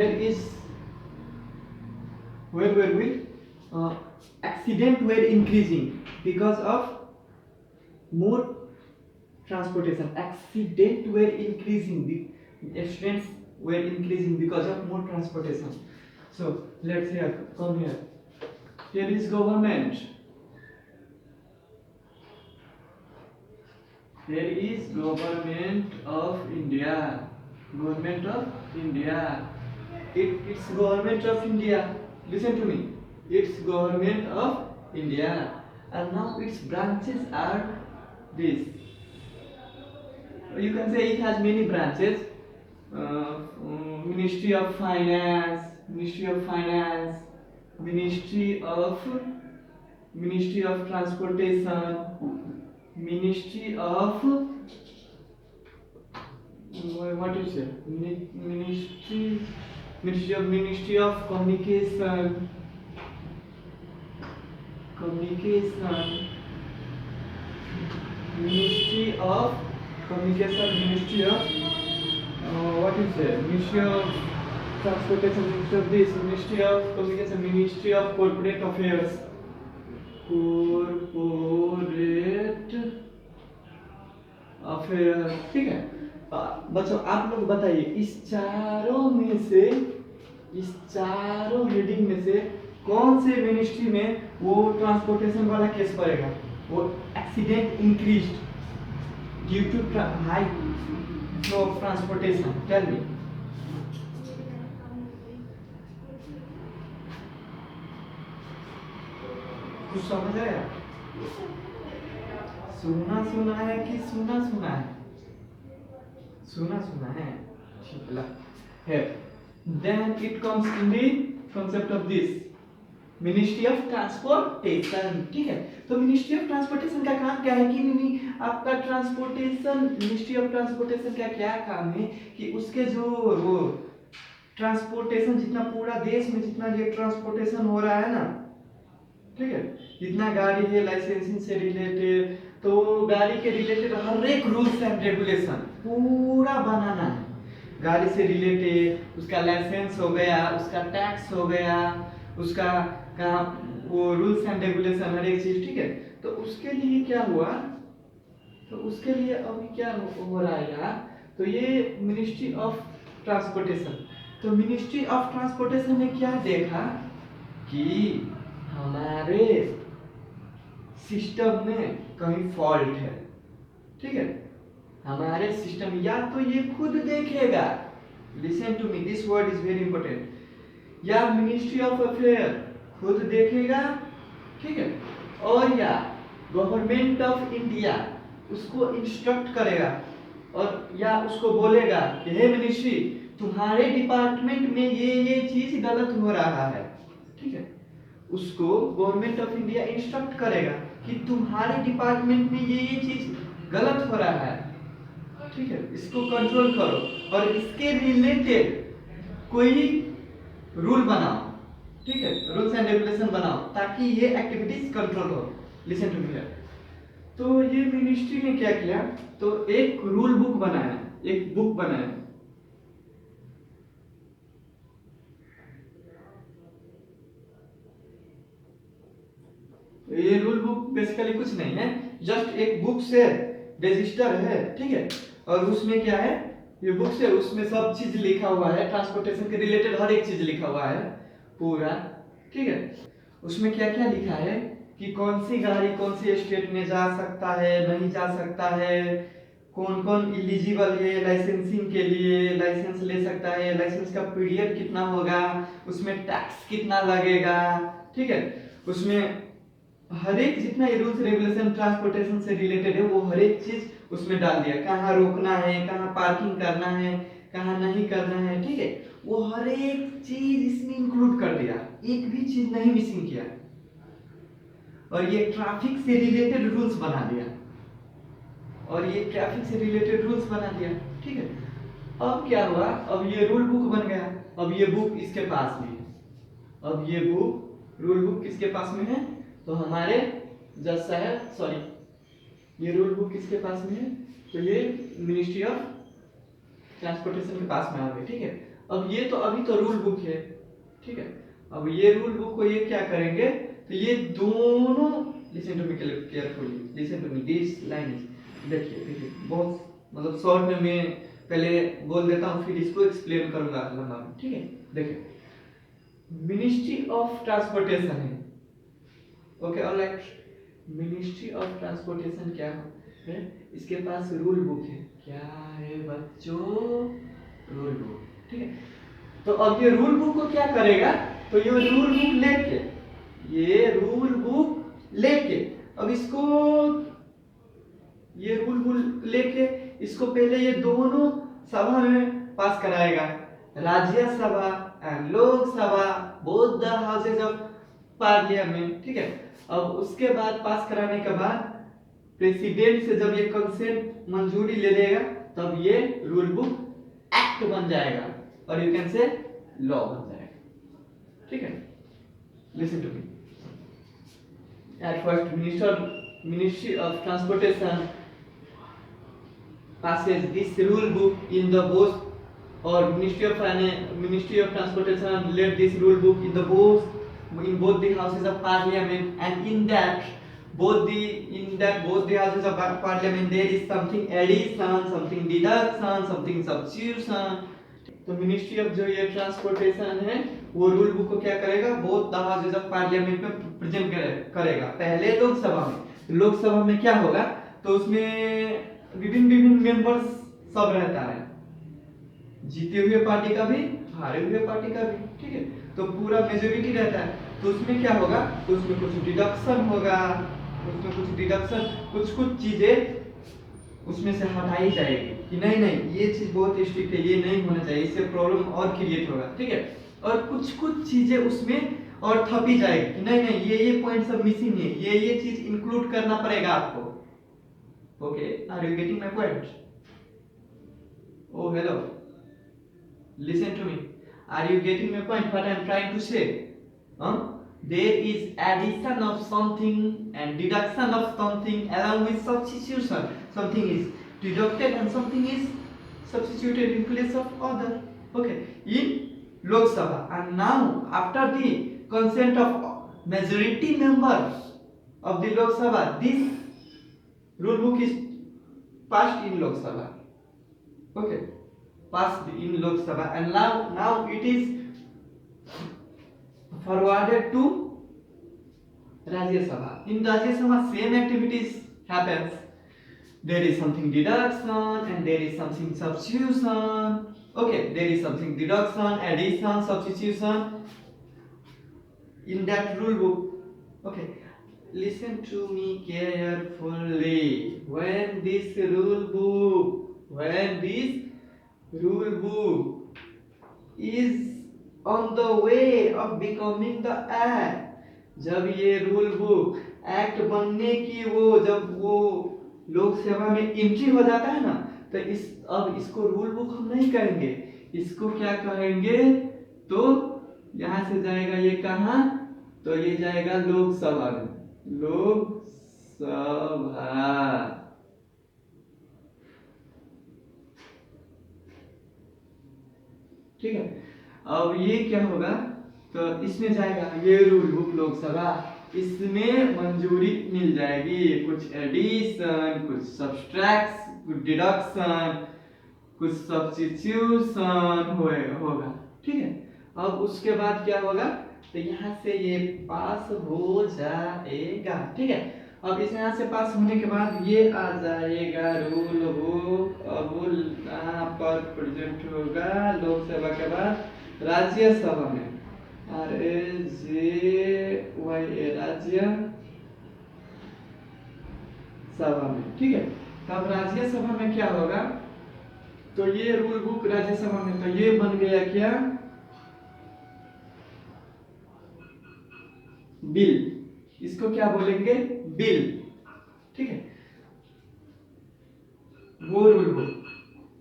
there is where will accident were increasing because of more transportation. Accident were increasing, the accidents were increasing because of more transportation. So let's here come here. Here is government. Here is government of India. Government of India. It's government of India. Listen to me. It's government of India, and now its branches are this. You can say it has many branches. Ministry of Finance, Ministry of Finance, Ministry of Transportation, Ministry of what is it? Ministry of Communication, Ministry of Communication, Ministry of what is it? Ministry of Transportation, Ministry of this, Ministry of Communication, Ministry of Corporate Affairs, Corporate Affairs. ठीक है बच्चों, आप लोग बताइए इस चारों heading में से कौन से मिनिस्ट्री में वो ट्रांसपोर्टेशन वाला केस पड़ेगा? वो accident increased due to high flow of transportation. Tell me. कुछ समझ आया? सुना है कि सुना है? सुना है. ठीक है. Then it comes in the concept of this ministry of transportation. ठीक है, तो मिनिस्ट्री ऑफ ट्रांसपोर्टेशन का काम क्या है कि आपका ट्रांसपोर्टेशन, मिनिस्ट्री ऑफ ट्रांसपोर्टेशन का क्या काम है कि उसके जो वो ट्रांसपोर्टेशन, जितना पूरा देश में जितना ये ट्रांसपोर्टेशन हो रहा है ना, ठीक है, जितना गाड़ी है लाइसेंसिंग से रिलेटेड, तो गाड़ी के रिलेटेड हर एक रूल्स एंड रेगुलेशन पूरा बनाना है. गाड़ी से रिलेटेड उसका लाइसेंस हो गया, उसका टैक्स हो गया, उसका कहाँ वो रूल्स एंड रेगुलेशन हर एक चीज. ठीक है, तो उसके लिए क्या हुआ, तो उसके लिए अभी क्या हो रहा है यार, तो ये मिनिस्ट्री ऑफ ट्रांसपोर्टेशन. तो मिनिस्ट्री ऑफ ट्रांसपोर्टेशन ने क्या देखा कि हमारे सिस्टम में कहीं फॉल्ट है. ठीक है, हमारे सिस्टम, या तो ये खुद देखेगा, listen to me, this word is very important, या मिनिस्ट्री ऑफ अफेयर खुद देखेगा. ठीक है, और या गवर्नमेंट ऑफ इंडिया उसको इंस्ट्रक्ट करेगा और या उसको बोलेगा कि हे मिनिस्ट्री, तुम्हारे डिपार्टमेंट में ये चीज गलत हो रहा है. ठीक है, उसको गवर्नमेंट ऑफ इंडिया इंस्ट्रक्ट करेगा कि तुम्हारे डिपार्टमेंट में ये चीज गलत हो रहा है. ठीक है, इसको कंट्रोल करो और इसके रिलेटेड कोई रूल बनाओ. ठीक है, रूल्स एंड रेगुलेशन बनाओ ताकि ये एक्टिविटीज कंट्रोल हो. Listen to me. तो ये मिनिस्ट्री ने क्या किया, तो एक रूल बुक बनाया, एक बुक बनाया. ये रूल बुक बेसिकली कुछ नहीं है, जस्ट एक बुक से रजिस्टर है. ठीक है, और उसमें क्या है, ये बुक से उसमें सब चीज लिखा हुआ है, ट्रांसपोर्टेशन के रिलेटेड हर एक चीज लिखा हुआ है पूरा. ठीक है, उसमें क्या क्या लिखा है कि कौन सी गाड़ी कौन सी स्टेट में जा सकता है, नहीं जा सकता है, कौन कौन एलिजिबल है लाइसेंसिंग के लिए, लाइसेंस ले सकता है, लाइसेंस का पीरियड कितना होगा, उसमें टैक्स कितना लगेगा. ठीक है, उसमें हर एक जितना रूल्स रेगुलेशन ट्रांसपोर्टेशन से रिलेटेड है वो हर एक चीज उसमें डाल दिया. कहाँ रोकना है, कहाँ पार्किंग करना है, कहाँ नहीं करना है. ठीक है, वो हर एक चीज इसमें इंक्लूड कर दिया, एक भी चीज नहीं मिसिंग किया. और ये ट्रैफिक से रिलेटेड रूल्स बना दिया, ठीक है. अब क्या हुआ, अब ये रूल बुक बन गया. अब ये बुक इसके पास में है, अब ये बुक रूल बुक किसके पास में है, तो हमारे जज साहब, सॉरी, ये रूल बुक किसके पास में है, तो ये मिनिस्ट्री ऑफ ट्रांसपोर्टेशन के पास में आ गए. ठीक है, अब ये तो अभी तो रूल बुक है, ठीक है। अब ये रूल बुक को ये क्या करेंगे, तो ये दोनों, listen to me carefully, listen to me this line, देखिए देखिए बहुत मतलब शॉर्ट में मैं पहले बोल देता हूँ, फिर इसको एक्सप्लेन करूंगा लंबा में, ठीक है। देखिए मिनिस्ट्री ऑफ ट्रांसपोर्टेशन है, okay alright. Ministry of transportation क्या है, इसके पास रूल बुक है, क्या है बच्चों, रूल बुक, ठीक है। तो अब ये रूल बुक को क्या करेगा, तो ये रूल बुक लेके, ये रूल बुक लेके अब इसको, ये रूल बुक लेके इसको पहले ये दोनों सभा में पास कराएगा, Rajya Sabha and Lok Sabha, both the houses of parliament, ठीक है। अब उसके बाद पास कराने के बाद प्रेसिडेंट से जब ये कंसेंट मंजूरी ले लेगा, तब ये रूल बुक एक्ट बन जाएगा और यू कैन से लॉ बन जाएगा, ठीक है। Listen to me, at first ministry of transportation passes this rule book in the both, or ministry of transportation let this rule book in both the houses of parliament, and in that both the houses of parliament there is something addition, something deduction, something substitution। तो ministry of जो ये transportation है वो rule book को क्या करेगा, both the houses of parliament में present करेगा। पहले लोकसभा में क्या होगा, तो उसमें विभिन्न मेंबर्स सब रहता है, जीते हुए पार्टी का भी, हारे हुए पार्टी का भी, ठीक है। तो पूरा मेजोरिटी रहता है, तो उसमें क्या होगा, तो उसमें कुछ डिडक्शन होगा, कुछ चीजें उसमें से हटाई जाएगी कि नहीं ये चीज बहुत स्ट्रिक्ट है, ये नहीं होना चाहिए, इससे प्रॉब्लम और क्रिएट होगा, ठीक है। और कुछ चीजें उसमें और थपी जाएगी कि नहीं ये पॉइंट सब मिसिंग है, ये चीज इंक्लूड करना पड़ेगा आपको। Okay, are you getting my point? Oh, hello. Listen to me. Are you getting my point? What I am trying to say? There is addition of something and deduction of something along with substitution. Something is deducted and something is substituted in place of other. Okay, in Lok Sabha, and now after the consent of majority members of the Lok Sabha, this rule book is passed in Lok Sabha, okay, passed in Lok Sabha, and now it is forwarded to Rajya Sabha. In Rajya Sabha same activities happens, there is something deduction and there is something substitution, okay, there is something deduction, addition, substitution in that rule book, okay। Listen to me carefully. When this rule book is on the way of becoming the act, जब ये rule book act बनने की जब वो लोकसभा में entry हो जाता है ना, तो अब इसको रूल बुक हम नहीं कहेंगे, इसको क्या कहेंगे, तो यहाँ से जाएगा ये कहाँ, तो ये जाएगा लोकसभा में, लोकसभा, ठीक है। अब ये क्या होगा, तो इसमें जाएगा ये रूल बुक लोकसभा, इसमें मंजूरी मिल जाएगी, कुछ एडिशन, कुछ सब्सट्रैक्शन, कुछ डिडक्शन, कुछ सब्स्टिट्यूशन होगा, ठीक है। अब उसके बाद क्या होगा, तो यहाँ से ये पास हो जाएगा, ठीक है। अब इस यहाँ से पास होने के बाद ये आ जाएगा रूल बुक, अब यहाँ पर प्रेजेंट होगा लोकसभा के बाद राज्यसभा में, राज्य सभा में, ठीक है। तब राज्यसभा में क्या होगा, तो ये रूल बुक राज्यसभा में, तो ये बन गया क्या, बिल, इसको क्या बोलेंगे, बिल, ठीक है। वो रूल बुक,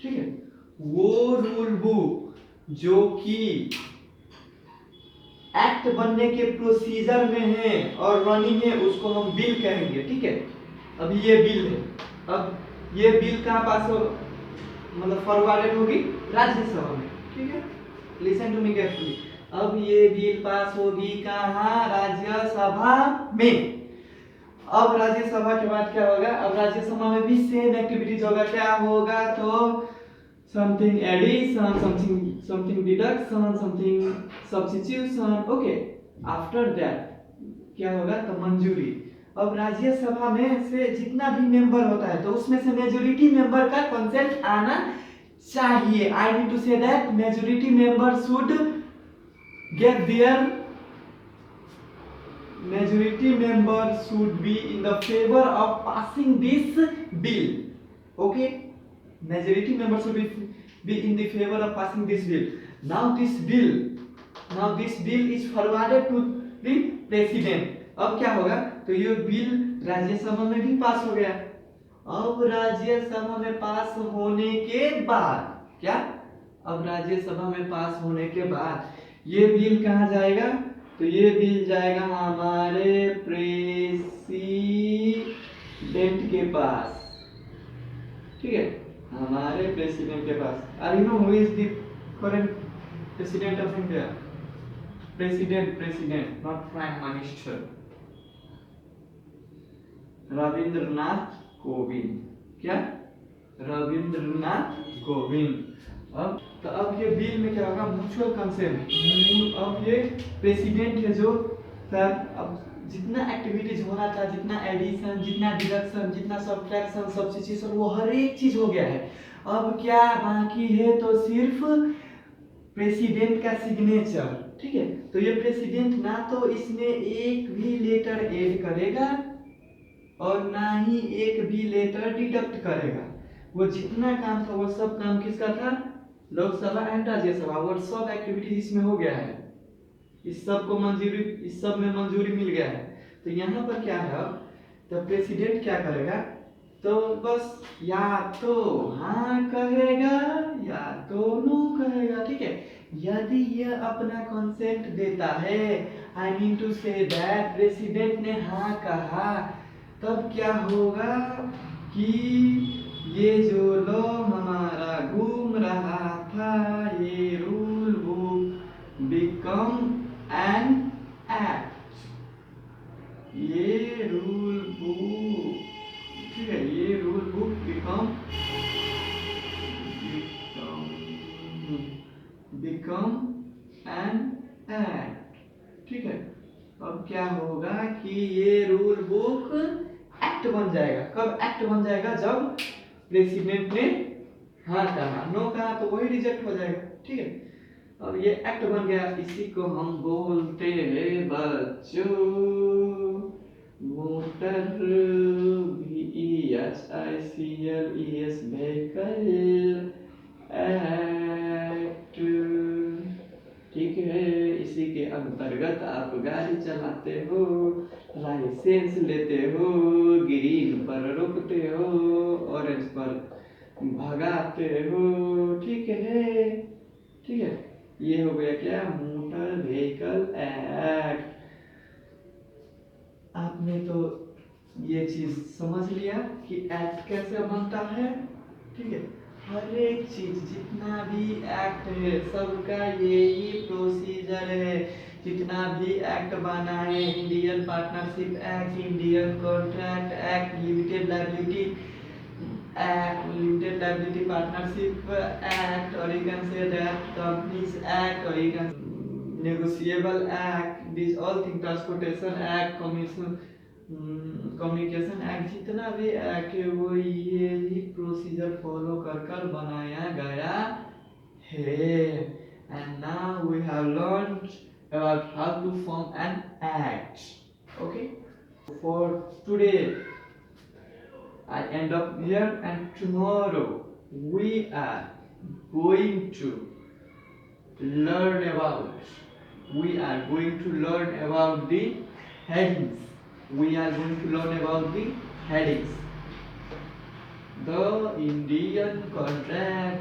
ठीक है, वो रूल बुक जो कि एक्ट बनने के प्रोसीजर में है और रनिंग है, उसको हम बिल कहेंगे, ठीक है। अभी ये बिल है, अब ये बिल कहाँ पास हो, मतलब फॉरवर्डेड होगी राज्यसभा में, ठीक है। Listen to me carefully. अब ये बिल पास होगी कहाँ? राज्यसभा में। अब राज्यसभा के बाद क्या होगा? अब राज्यसभा में भी सेम एक्टिविटीज होगा। क्या होगा? तो something addition, something deduction, something substitution. Okay, after that क्या होगा? तो मंजूरी। अब राज्यसभा में से जितना भी मेंबर होता है तो उसमें से मेजोरिटी मेंबर का कंसेंट आना चाहिए। I need to say that majority member should get their majority members should be in the favor of passing this bill. Okay, majority members should be in the favor of passing this bill. Now this bill is forwarded to the president. अब क्या होगा? तो ये bill Rajya Sabha में भी पास हो गया। अब राज्यसभा में पास होने के बाद क्या? अब राज्यसभा में पास होने के बाद ये बिल कहाँ जाएगा? तो ये बिल जाएगा हमारे प्रेसिडेंट के पास। ठीक है, हमारे प्रेसिडेंट के पास। Are you know who is the current president of India? President, not prime minister. Ravindranath Kovind. क्या? रविंद्रनाथ कोविंद। अब ये बिल में क्या होगा? Mutual consent. अब ये प्रेसिडेंट है जो सर, अब जितना एक्टिविटीज होना था, जितना एडिशन, जितना डिडक्शन, जितना सब्ट्रैक्शन, सब्स्टिट्यूशन, वो हर एक चीज हो गया है। अब क्या बाकी है? तो सिर्फ प्रेसिडेंट का सिग्नेचर। ठीक है, तो ये प्रेसिडेंट ना तो इसमें एक भी लेटर ऐड करेगा और ना ही एक भी लेटर डिडक्ट करेगा। वो जितना काम था वो सब काम किसका था? लोकसभा एंड राज्यसभा। वो सब एक्टिविटी इसमें हो गया है। इस सब में मंजूरी मिल गया है। तो यहाँ पर क्या है? तो प्रेसिडेंट क्या करेगा? तो बस या तो हाँ कहेगा या तो नो कहेगा। ठीक है, यदि यह अपना कंसेंट देता है, I mean to say that president ने हाँ कहा, तब क्या होगा कि ये जो लॉ हमारा घूम रहा था, ये rule book become an act. ये रूल बुक, ठीक है, ये rule book become an act. ठीक है, अब क्या होगा कि ये रूल बुक एक्ट बन जाएगा। कब एक्ट बन जाएगा? जब प्रेसिडेंट ने हाँ कहा, नो कहा तो वही रिजेक्ट हो जाएगा। ठीक है, अब ये एक्ट बन गया। इसी को हम बोलते हैं बच्चों मोटर VEHICLES व्हीकल एक्ट। ठीक है, इसी के अंतर्गत आप गाड़ी चलाते हो, लाइसेंस लेते हो, ग्रीन पर रुकते हो, ऑरेंज पर भगाते हो। ठीक है, ठीक है, ये हो गया क्या? Motor vehicle act. आपने तो ये चीज समझ लिया कि एक्ट कैसे बनता है। ठीक है, हर एक चीज जितना भी एक्ट है सबका यही प्रोसीजर है। जितना भी एक्ट बना है, Indian partnership act, Indian contract act, limited liability partnership act, और you can say that companies act, or you can negotiable act, these all things, transportation act, communication act, जितना भी एक्ट है वो ये ही प्रोसीजर फॉलो कर बनाया गया है। And now we have learned about how to form an act. Okay, for today I end up here, and tomorrow we are going to learn about the headings. We are going to learn about the headings. The Indian Contract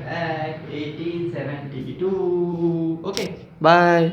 Act 1872. Okay, bye.